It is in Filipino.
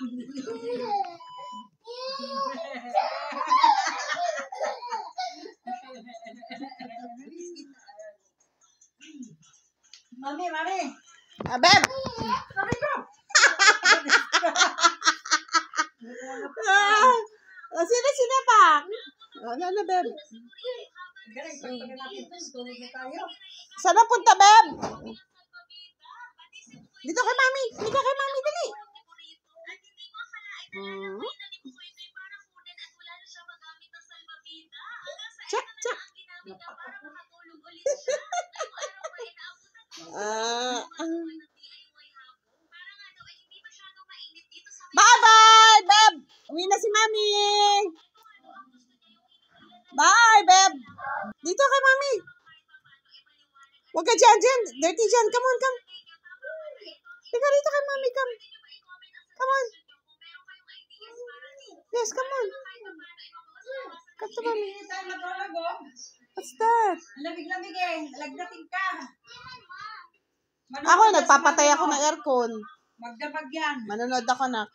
Mami. Beb! Mami ko! Sino pa? Ano, Beb? Saan na punta, Beb? Dito kay Mami. Dali. Check. Bye-bye, Beb! Uwi na si Mami. Bye, Beb! Dito kay Mami. Huwag ka dyan. Dirty dyan. Come on. Teka dito kay Mami, come. Come on. Yes, come on. Come to Mami. What's that? Lamig-lamig eh. Lagdating ka. Ako, nagpapatay ako ng aircon. Magdamag yan. Manonood ako na.